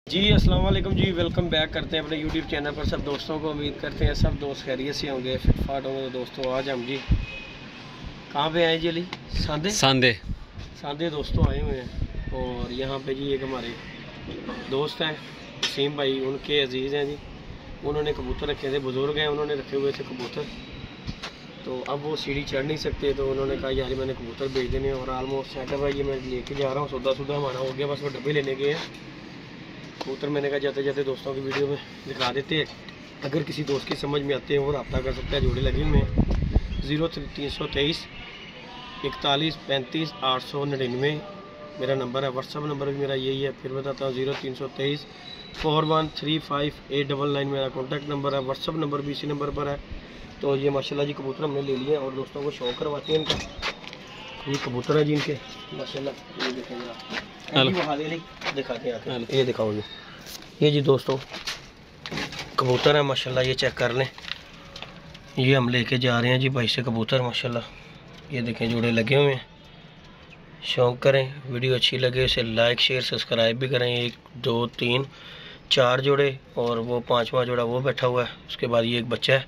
जी अस्सलाम वालेकुम जी, welcome back करते हैं अपने यूट्यूब चैनल पर सब दोस्तों को। उम्मीद करते हैं सब दोस्त खैरियत से होंगे, फिटफाट होंगे। तो दोस्तों आज हम जी कहाँ पे आए जी? अली सांदे दोस्तों आए हुए हैं। और यहाँ पे जी एक हमारे दोस्त हैं वसीम भाई, उनके अजीज़ हैं जी। उन्होंने कबूतर रखे थे, बुज़ुर्ग हैं, उन्होंने रखे हुए थे कबूतर। तो अब वो सीढ़ी चढ़ नहीं सकते, तो उन्होंने कहा यार मैंने कबूतर भेज देने। और आलमोस्ट सेटअप है, ये मैं लेके जा रहा हूँ। सौदा हमारा हो गया, बस वो डब्बे लेने गए हैं कबूतर। मैंने कहा जाते जाते दोस्तों की वीडियो में दिखा देते हैं, अगर किसी दोस्त की समझ में आते हैं वो रब्ता कर सकता है। जोड़े लगे हुए हैं 0323 41 35 899 मेरा नंबर है। व्हाट्सअप नंबर भी मेरा यही है, फिर बताता हूँ 0323 4135 मेरा कॉन्टैक्ट नंबर है। व्हाट्सअप नंबर भी इसी नंबर पर है। तो ये माशाल्लाह जी कबूतर हमने ले लिए और दोस्तों को शौक करवाते हैं इनका। ये कबूतर है जी इनके माशाल्लाह, ये देखेंगे दिखाते हैं, ये दिखाओ जी। ये जी दोस्तों कबूतर है माशाल्लाह, ये चेक कर लें। ये हम लेके जा रहे हैं जी भाई से कबूतर माशाल्लाह। ये देखें जोड़े लगे हुए हैं। शौक़ करें, वीडियो अच्छी लगे इसे लाइक शेयर सब्सक्राइब भी करें। 1 2 3 4 जोड़े और वो 5वां जोड़ा वो बैठा हुआ है। उसके बाद ये एक बच्चा है,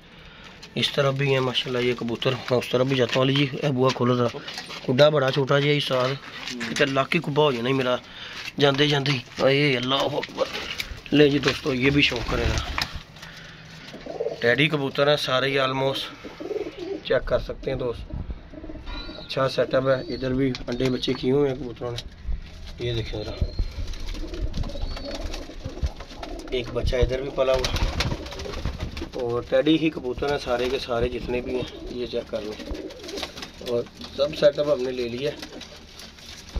इस तरफ भी है माशाल्लाह ये कबूतर। मैं उस तरफ भी जाता हूँ जी। बुआ खोलो जरा, कुड्डा बड़ा छोटा जी इस साल इतना लाख कुब्बा हो जाना ही मेरा जाते जाते ही। अरे अल्लाह अकबर। ले जी दोस्तों ये भी शौक करेगा। टैडी कबूतर है सारे ही आलमोस्ट, चेक कर सकते हैं दोस्त। अच्छा सेटअप है। इधर भी अंडे बच्चे किए हुए हैं कबूतरों ने, ये देखें ज़रा। एक बच्चा इधर भी पला हुआ। और टैडी ही कबूतर हैं सारे के सारे जितने भी हैं, ये चेक कर लें। और सब सेटअप हमने ले लिया।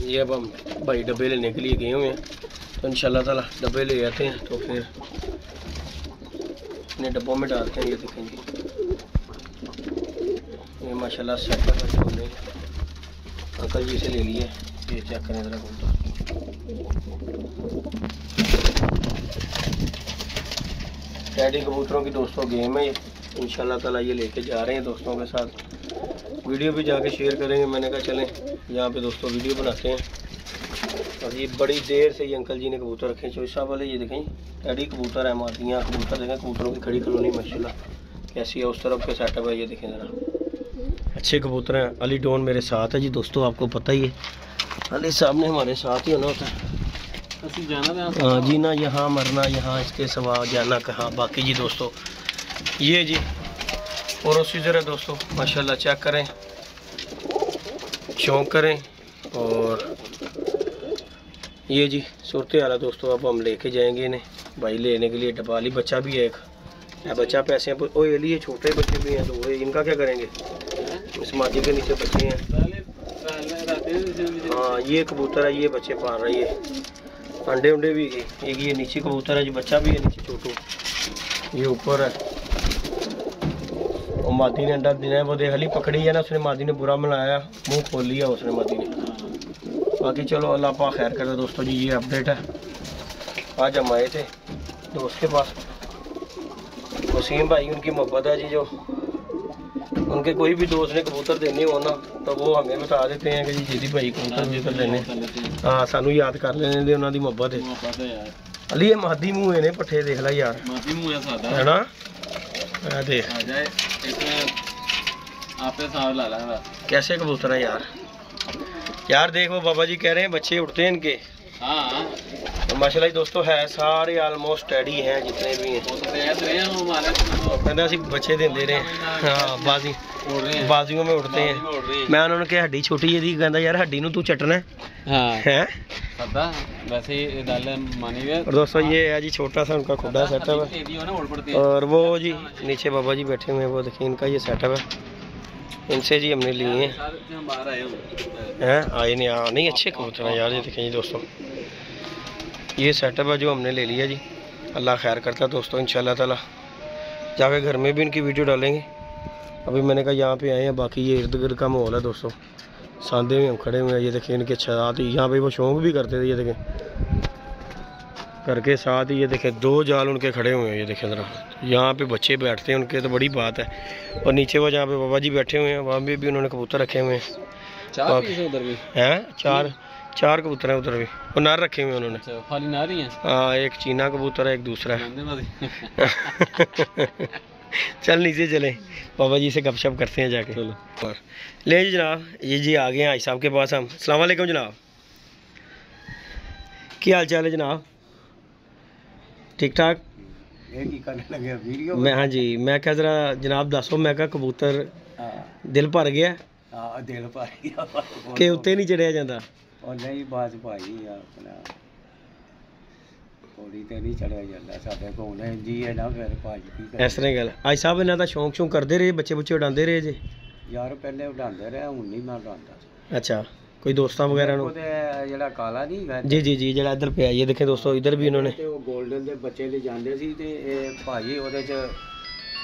ये अब हम भाई डब्बे लेने के लिए गए हुए हैं, तो इंशाल्लाह ताला डब्बे ले आते हैं तो फिर अपने डब्बों में डालते हैं। ये देखेंगे ये माशाल्लाह सेटअप है, हमने अंकल जी से ले लिए। ये चेक करें ज़रा कबूतर। टैडी कबूतरों की दोस्तों गेम है ये, इंशाल्लाह ताला ये लेके जा रहे हैं दोस्तों के साथ। वीडियो भी जाके शेयर करेंगे। मैंने कहा चलें यहाँ पे दोस्तों वीडियो बनाते हैं। और ये बड़ी देर से ये अंकल जी ने कबूतर रखे हैं चौसा वाले। ये देखें टैडी कबूतर है, मादियाँ कबूतर देखें, कबूतरों की खड़ी कॉलोनी माशाल्लाह कैसी है। उस तरफ के सेटअप है, ये देखें ज़रा। अच्छे कबूतर हैं। अली डॉन मेरे साथ है जी दोस्तों, आपको पता ही है अली साहब ने हमारे साथ ही होना होता है। हाँ जीना यहाँ मरना यहाँ, इसके सिवा जाना कहाँ। बाकी जी दोस्तों ये जी प्रोसीजर है दोस्तों माशाल्लाह, चेक करें, शौक़ करें। और ये जी सूरत हाल है दोस्तों। अब हम लेके जाएंगे इन्हें भाई लेने के लिए। डबाली बच्चा भी है एक, बच्चा पैसे ओ ये लिए छोटे बच्चे भी हैं, तो वो इनका क्या करेंगे? इस मादी के नीचे बच्चे हैं। हाँ ये कबूतर है, ये बच्चे पाल रही है, अंडे उंडे भी। एक ये नीचे कबूतर है जो बच्चा भी है नीचे छोटू, ये ऊपर है। और मादी ने अंडा देना है, वो देख ली पकड़ी है ना उसने, मादी ने बुरा मिलाया, मुंह खोल लिया उसने मादी ने। बाकी चलो अल्लाह पाक खैर करे दोस्तों जी। ये अपडेट है। आज हम आए थे दोस्त के पास, वसीम भाई उनकी मोहब्बत है जी। जो उनके कोई भी दोस्त ने कबूतर देने हो ना, तो वो हमें बता देते हैं कि जी भाई कबूतर देने। हाँ सानू याद कर लेने दे, उन्होंने मोहब्बत है। अली ये मादी मुँह ने पट्ठे देख ला यार, है ना? देख कैसे कबूतर है यार। यार देख वो बाबा जी कह रहे हैं बच्चे उड़ते हैं इनके। हाँ तो माशाल्लाह दोस्तों है सारे आलमोस्ट टैडी हैं जितने भी हैं। कहते हैं बच्चे दे रहे हैं। हाँ बाजियों में उड़ते हैं। मैं उन्होंने कहा हड्डी छोटी है, कहता यार हड्डी नू तू चटना है। और दोस्तों ये है जी छोटा सा उनका खुदा सेटअप है। और वो जी नीचे बाबा जी बैठे हुए हैं, वो देखिए इनका ये सेटअप है। इनसे जी हमने लिए हैं आए नहीं अच्छे कबूतर हैं यार। ये देखें जी दोस्तों ये सेटअप है जो हमने ले लिया जी। अल्लाह खैर करता है दोस्तों, इंशाल्लाह ताला जाके घर में भी इनकी वीडियो डालेंगे। अभी मैंने कहा यहाँ पे आए हैं, बाकी ये इर्द गिर्द का माहौल है दोस्तों। सांदे में हम खड़े हुए हैं, ये देखें इनके साथ ही यहाँ पे वो शौक भी करते थे। ये देखें घर के साथ ही ये देखें 2 जाल उनके खड़े हुए हैं। ये देखें ज़रा, यहाँ पे बच्चे बैठते हैं उनके, तो बड़ी बात है। और नीचे वो जहाँ पे बाबा जी बैठे हुए हैं वहाँ भी उन्होंने कबूतर रखे हुए हैं। 4 4 कबूतर हैं उधर भी, वो नार रखे हुए उन्होंने। अच्छा, खाली नार ही हैं? हाँ, एक चीना कबूतर है, एक दूसरा है। चल नीचे चले, बाबा जी से गपशप करते हैं जाके। चलो ले जी जनाब, ये जी आ गए हैं हाजी साहब के पास हम। अस्सलाम वालेकुम जनाब, क्या हाल चाल है जनाब? ठीक ठाक। मैं हाँ जी, मैं क्या जरा जनाब दसो, मैं क्या कबूतर दिल भर गया दिल भर गया कि उत्ते नहीं चढ़िया जाता? नहीं बस भाई अपना पौड़ी ते नहीं चढ़िया जाता साडे कोल जी है ना, फिर भाजी इस तरह गल। हाजी साहब इन्हां दा शौक शौक करते रहे, बच्चे बुच्चे उड़ाते रहे जे? यार पहले उड़ाते रहे, हुण नहीं मैं उड़ाता। अच्छा, कोई दोस्तां वगैरह नु? ਜਿਹੜਾ ਕਾਲਾ ਨਹੀਂ ਹੈਗਾ जी जी जी, ਜਿਹੜਾ ਇੱਧਰ ਪਿਆ, ये देखें दोस्तों, इधर भी इन्होंने ਤੇ ਉਹ 골ਡਨ ਦੇ ਬੱਚੇ ਲੈ ਜਾਂਦੇ ਸੀ ਤੇ ਇਹ ਭਾਜੀ ਉਹਦੇ ਚ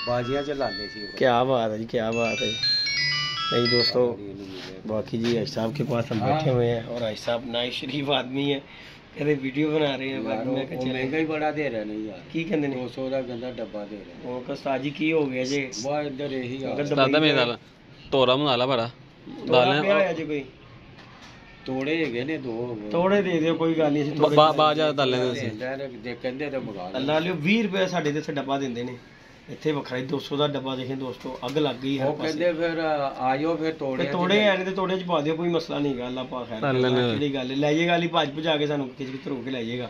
ਬਾਜ਼ੀਆਂ ਚ ਲਾਉਂਦੇ ਸੀ। क्या बात है जी, क्या बात है। नहीं दोस्तों, बाकी जी हाजी साहब के पास हम बैठे हुए हैं और हाजी साहब नाइस शरीफ आदमी है, कहते वीडियो बना रहे हैं। बाकी मैं कहा चले, महंगा ही बड़ा दे रहे नहीं यार। की कहंदे ने? 200 ਦਾ ਗੰਦਾ ਡੱਬਾ ਦੇ ਰਹੇ। ਉਹ ਉਸਤਾਦ ਜੀ ਕੀ ਹੋ ਗਿਆ ਜੀ? ਵਾਹ ਇੱਧਰ ਇਹੀ ਆ ਦਾਦਾ ਮੇਰੇ ਨਾਲ ਤੋਰਾ ਬਣਾ ਲਾ ਬੜਾ ਦਾਲ ਪਿਆ ਹੋਇਆ ਜੀ ਕੋਈ? ਤੋੜੇ ਹੈਗੇ ਨੇ 2 ਤੋੜੇ ਦੇ ਦਿਓ, ਕੋਈ ਗੱਲ ਨਹੀਂ। ਅਸੀਂ ਬਾਜਾ ਦਾਲਾਂ ਦੇ ਕਹਿੰਦੇ ਤੇ ਮੰਗਾ ਅੱਲਾ ਲਿਓ 20 ਰੁਪਏ ਸਾਡੇ ਤੇ ਡੱਬਾ ਦਿੰਦੇ ਨੇ, ਇੱਥੇ ਵੱਖਰਾ 200 ਦਾ ਡੱਬਾ। ਦੇਖੇ ਦੋਸਤੋ, ਅੱਗ ਲੱਗ ਗਈ ਹੈ। ਉਹ ਕਹਿੰਦੇ ਫਿਰ ਆਇਓ ਫਿਰ ਤੋੜੇ ਆ ਨਹੀਂ ਤੇ ਤੋੜੇ ਚ ਪਾ ਦਿਓ, ਕੋਈ ਮਸਲਾ ਨਹੀਂ ਗਾ। ਅੱਲਾ ਪਾ ਖੈਰ ਕਿਹੜੀ ਗੱਲ ਲੈ ਜਾਏਗਾ, ਅਲੀ ਭੱਜ ਭਜਾ ਕੇ ਸਾਨੂੰ ਕਿਚ ਕਿਚ ਹੋ ਕੇ ਲੈ ਜਾਏਗਾ।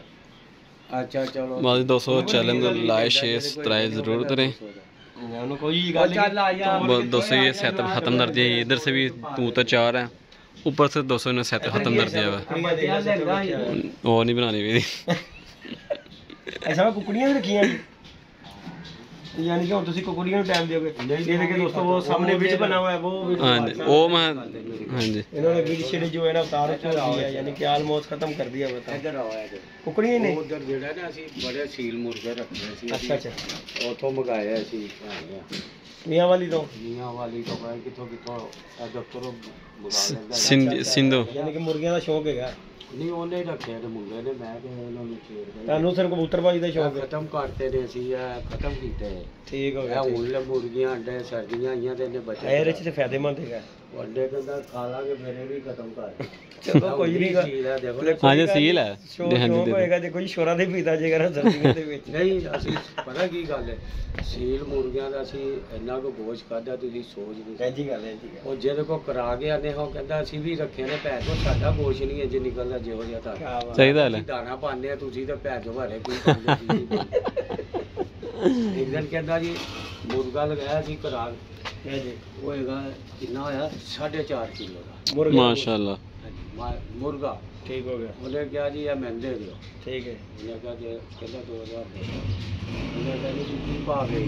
अच्छा चलो माजी दोस्तों, चैनल को लाइक शेयर सब्सक्राइब जरूर करें। दोस्तों ये सेटअप खत्म कर दिया, इधर से भी कबूतर 4 हैं, ऊपर से दोस्तों ने सेटअप खत्म कर दिया हुआ, और नहीं बनानी भी। ऐसा कुकड़ियां भी रखियां यानी कि तुसी कुकड़ियां टाइम दोगे? ये देखिए दोस्तों, वो सामने विच बना हुआ है, वो हाँ जी, वो मैं हाँ जी इन्होंने विच शेड जो है ना उतार दिया, यानी कि ऑलमोस्ट खत्म कर दिया। बता इधर आया है कुकड़ियां ने उधर जेड़ा ना ਅਸੀਂ बड़े सील मुर्गे रखने ਸੀ। अच्छा अच्छा, ਉਥੋਂ ਮੰਗਾਇਆ ਸੀ मियां वाली तो ਮੀਆਂ ਵਾਲੀ ਤੋਂ ਭਾਈ ਕਿੱਥੋਂ ਦਫ਼ਤਰੋਂ ਮੰਗਾ ਲੈਂਦਾ। सिंधु यानी कि मुर्गियां ਦਾ ਸ਼ੌਕ ਹੈਗਾ? ਨਹੀਂ ਉਹਨੇ ਰੱਖਿਆ ਤੇ ਮੁੰਡੇ ਨੇ, ਮੈਂ ਕਿ ਉਹਨਾਂ ਨੂੰ ਛੇੜਦਾ। ਤੁਹਾਨੂੰ ਸਿਰ ਕਬੂਤਰਬਾਜ਼ੀ ਦਾ ਸ਼ੌਕ ਹੈ? ਖਤਮ ਕਰਤੇ ਨੇ ਅਸੀਂ, ਖਤਮ ਕੀਤੇ। ਠੀਕ ਹੋ ਗਿਆ। ਹੁਣ ਮੁਰਗੀਆਂ ਅੰਡੇ ਸਰਦੀਆਂ ਆਈਆਂ ਤੇ ਇਹਨੇ ਬੱਚੇ ਇਹਦੇ ਚ ਤੇ ਫਾਇਦੇਮੰਦ ਹੈਗਾ। ਅੰਡੇ ਕਹਿੰਦਾ ਖਾ ਲਾਂਗੇ, ਫਿਰ ਇਹ ਵੀ ਖਤਮ ਕਰ। ਚਲੋ ਕੋਈ ਨਹੀਂ, हाँ जी सील है। ਸ਼ੌਕ ਹੋਏਗਾ ਜੇ ਕੋਈ ਸ਼ੋਰਾਂ ਦੇ ਪੀਤਾ ਜੇਗਾ ਨਾ ਸਰਦੀਆਂ ਦੇ ਵਿੱਚ। ਨਹੀਂ ਅਸੀਂ ਪਤਾ ਕੀ ਗੱਲ ਹੈ, ਸੀਲ ਮੁਰਗੀਆਂ ਦਾ ਅਸੀਂ ਇੰਨਾ ਕੋ ਗੋਸ਼ ਖਾਦਾ ਤੁਸੀਂ ਸੋਚ ਨਹੀਂ। ਇੰਜੀ ਗੱਲ ਹੈ ਜੀ। ਉਹ ਜਿਹਦੇ ਕੋ ਕਰਾ ਗਿਆ ਨੇ, ਉਹ ਕਹਿੰਦਾ ਅਸੀਂ ਵੀ ਰੱਖੇ ਨੇ ਭੈਣ ਕੋ, ਸਾਡਾ ਗੋਸ਼ ਨਹੀਂ ਇੰਜ ਨਿਕਲਦਾ ਜਿਹੋ ਜਿਹਾ ਤਾਂ ਚਾਹੀਦਾ ਹੈ। ਦਾਣਾ ਪਾਉਂਦੇ ਆ, ਤੁਸੀਂ ਤਾਂ ਭੈਣ ਚੋ ਭਾਰੇ ਕੋਈ ਪਾਉਂਦੇ। ਇੱਕ ਦਿਨ ਕਹਿੰਦਾ ਜੀ ਮੁਰਗਾ ਲਗਾਇਆ ਸੀ ਕਰਾ ਜੀ, ਉਹ ਹੈਗਾ ਕਿੰਨਾ ਹੋਇਆ 4.5 ਕਿਲੋ ਦਾ माशाल्लाह। मुर्गा। ठीक हो गया। बोले क्या जी या मैं दे दो। ठीक है। उन्हें कहा कि कहता 2000 दे दो। उन्हें कहा जी की पा गई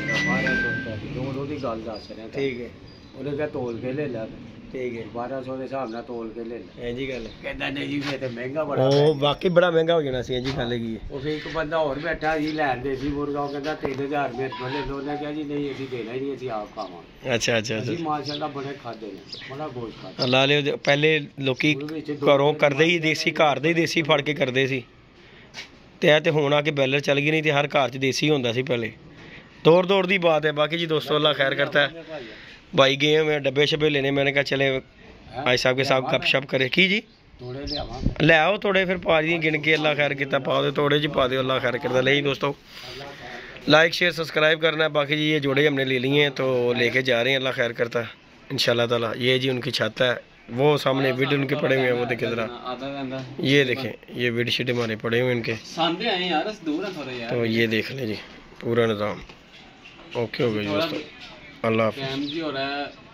1200 रुपये दोनों की गल दस रहे। ठीक है। उन्हें कहा तोल के ले ला। ठीक है। 1200 के हिसाब नाल तोल के ले ला। जी गल कहता नहीं जी फिर तो महंगा बड़ा। ओ वाकई बड़ा महंगा हो जाना सी जी गल है। ਉਹ ਫਿਰ ਇੱਕ ਬੰਦਾ ਹੋਰ ਬੈਠਾ ਜੀ ਲੈਣ ਦੇ ਸੀ ਮੁਰਗਾ, ਉਹ ਕਹਿੰਦਾ 3000 ਮੇਰੇ ਕੋਲ ਲੈ ਲਓ। ਉਹਨੇ ਕਿਹਾ ਜੀ ਨਹੀਂ ਅਸੀਂ ਦੇਣਾ ਹੀ ਨਹੀਂ, ਅਸੀਂ ਆਪ ਖਾਵਾਂਗੇ। ਅੱਛਾ ਅੱਛਾ ਅਸੀਂ ਮਾਸ਼ਾਅੱਲਾ ਬੜੇ ਖਾਦੇ ਨੇ, ਬੜਾ ਗੋਸ਼ਤ ਖਾਦਾ। ਲਾ ਲਿਓ, ਪਹਿਲੇ ਲੋਕੀ ਘਰੋਂ ਕਰਦੇ ਹੀ ਦੇਸੀ, ਘਰ ਦੇ ਹੀ ਦੇਸੀ ਫੜ ਕੇ ਕਰਦੇ ਸੀ, ਤੇ ਇਹ ਤੇ ਹੁਣ ਆ ਕੇ ਬੈਲਰ ਚੱਲ ਗਈ, ਨਹੀਂ ਤੇ ਹਰ ਘਰ 'ਚ ਦੇਸੀ ਹੁੰਦਾ ਸੀ ਪਹਿਲੇ। दौड़ दौड़ की बात है। बाकी जी दोस्तों अल्लाह खैर करता है। भाई गए मैं डब्बे शब्बे लेने, मैंने कहा चले भाई साहब के साथ गप शप करे की जी ले आओ थोड़े, फिर पा दी गिन के अल्लाह खैर किया पा दो, थोड़े जी पा दो अल्लाह खैर करता। ले दोस्तों लाइक शेयर सब्सक्राइब करना है। बाकी जी ये जोड़े हमने ले लिए हैं तो लेके जा रहे हैं, अल्लाह खैर करता है इंशाल्लाह ताला। ये जी उनकी छत है, वो सामने विड उनके पड़े हुए हैं, वो देखे जरा, ये देखें ये विड शीट हमारे पड़े हुए हैं इनके, तो ये देख लें जी पूरा निज़ाम ओके हो गया जी दोस्तों। अल्लाह हाफ़िज़।